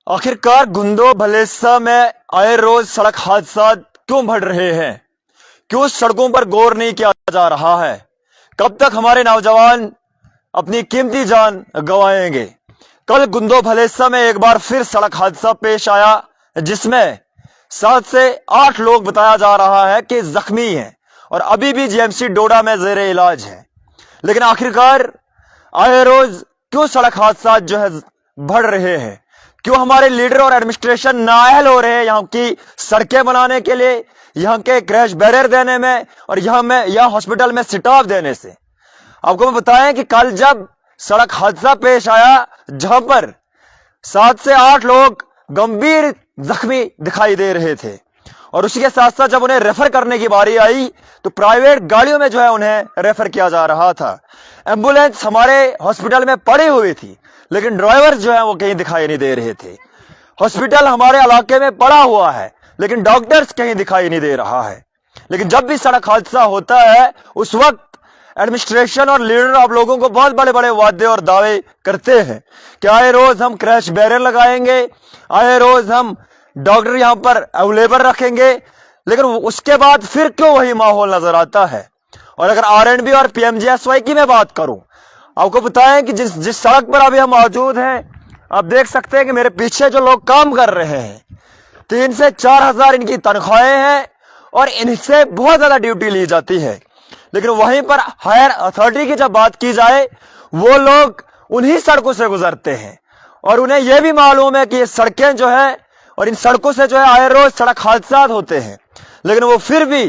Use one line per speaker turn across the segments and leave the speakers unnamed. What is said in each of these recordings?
आखिरकार गुंदो भलेसा में आए रोज सड़क हादसा क्यों बढ़ रहे हैं? क्यों सड़कों पर गौर नहीं किया जा रहा है? कब तक हमारे नौजवान अपनी कीमती जान गंवाएंगे? कल गुंदो भलेसा में एक बार फिर सड़क हादसा पेश आया जिसमें 7 से 8 लोग बताया जा रहा है कि जख्मी हैं और अभी भी जीएमसी डोडा में जेरे इलाज है। लेकिन आखिरकार आए रोज क्यों सड़क हादसा जो है बढ़ रहे हैं? क्यों हमारे लीडर और एडमिनिस्ट्रेशन नाअहल हो रहे हैं यहाँ की सड़कें बनाने के लिए, यहाँ के क्रैश बैरियर देने में और यहाँ हॉस्पिटल में स्टाफ देने से? आपको मैं बताएं कि कल जब सड़क हादसा पेश आया जहां पर 7 से 8 लोग गंभीर जख्मी दिखाई दे रहे थे और उसी के साथ साथ जब उन्हें रेफर करने की बारी आई तो प्राइवेट गाड़ियों में जो है उन्हें रेफर किया जा रहा था। एम्बुलेंस हमारे हॉस्पिटल में पड़ी हुई थी लेकिन ड्राइवर जो है वो कहीं दिखाई नहीं दे रहे थे। हॉस्पिटल हमारे इलाके में पड़ा हुआ है लेकिन डॉक्टर्स कहीं दिखाई नहीं दे रहा है। लेकिन जब भी सड़क हादसा होता है उस वक्त एडमिनिस्ट्रेशन और लीडर आप लोगों को बहुत बड़े बड़े वादे और दावे करते हैं कि आए रोज हम क्रैश बैरियर लगाएंगे, आए रोज हम डॉक्टर यहां पर अवेलेबल रखेंगे, लेकिन उसके बाद फिर क्यों वही माहौल नजर आता है? और अगर आरएनबी और पीएमजीएसवाई की मैं बात करूं, आपको बताएं कि जिस सड़क पर अभी हम मौजूद हैं, आप देख सकते हैं कि मेरे पीछे जो लोग काम कर रहे हैं 3 से 4 हजार इनकी तनख्वाहें हैं और इनसे बहुत ज्यादा ड्यूटी ली जाती है। लेकिन वहीं पर हायर अथॉरिटी की जब बात की जाए वो लोग उन्हीं सड़कों से गुजरते हैं और उन्हें यह भी मालूम है कि ये सड़कें जो है और इन सड़कों से जो है आए रोज सड़क हादसा होते हैं, लेकिन वो फिर भी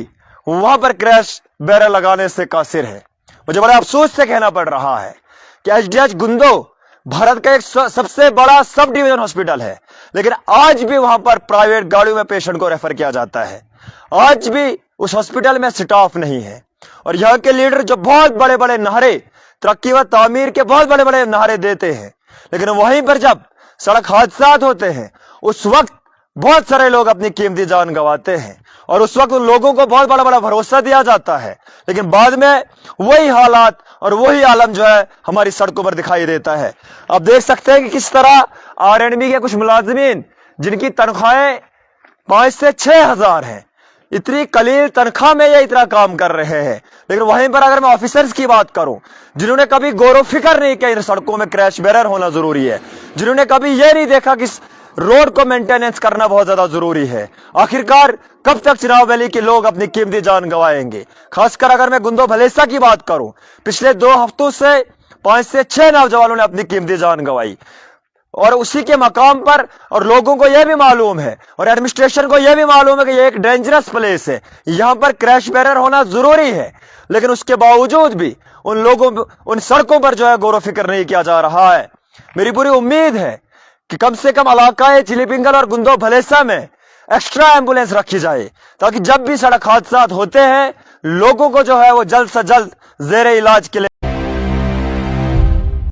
वहां पर क्रैश बैरियर लगाने से कासिर है। मुझे बड़े अफसोस से कहना पड़ रहा है कि एचडीएच गुंदो भारत का एक सबसे बड़ा सब डिवीजन हॉस्पिटल है, लेकिन आज भी वहां पर प्राइवेट गाड़ियों में पेशेंट को रेफर किया जाता है। आज भी उस हॉस्पिटल में स्टाफ नहीं है और यहाँ के लीडर जो बहुत बड़े बड़े नारे तरक्की व तामीर के बहुत बड़े बड़े नारे देते हैं, लेकिन वहीं पर जब सड़क हादसा होते हैं उस वक्त बहुत सारे लोग अपनी कीमती जान गंवाते हैं और उस वक्त उन लोगों को बहुत बड़ा बड़ा भरोसा दिया जाता है, लेकिन बाद में वही हालात और वही आलम जो है हमारी सड़कों पर दिखाई देता है। आप देख सकते हैं कि किस तरह आरएनबी के कुछ मुलाजिमीन जिनकी तनख्वाहें 5 से 6 हजार हैं, इतनी कलील तनख्वाह में ये इतना काम कर रहे हैं, लेकिन वहीं पर अगर मैं ऑफिसर्स की बात करूं जिन्होंने कभी गौर फिक्र नहीं किया इन सड़कों में क्रैश बैरियर होना जरूरी है, जिन्होंने कभी ये नहीं देखा कि रोड को मेंटेनेंस करना बहुत ज्यादा जरूरी है, आखिरकार कब तक चिनाब वैली के लोग अपनी कीमती जान गंवाएंगे? खासकर अगर मैं गुंदो भलेसा की बात करूं, पिछले 2 हफ्तों से 5 से 6 नौजवानों ने अपनी कीमती जान गंवाई और उसी के मकाम पर, और लोगों को यह भी मालूम है और एडमिनिस्ट्रेशन को यह भी मालूम है कि यह एक डेंजरस प्लेस है, यहां पर क्रैश बैरियर होना जरूरी है, लेकिन उसके बावजूद भी उन सड़कों पर जो है गौर फिक्र नहीं किया जा रहा है। मेरी पूरी उम्मीद है कि कम से कम इलाका चिलीपिंगल और गुंदो भलेसा में एक्स्ट्रा एम्बुलेंस रखी जाए ताकि जब भी सड़क हादसा होते हैं लोगों को जो है वो जल्द से जल्द जेरे इलाज के लिए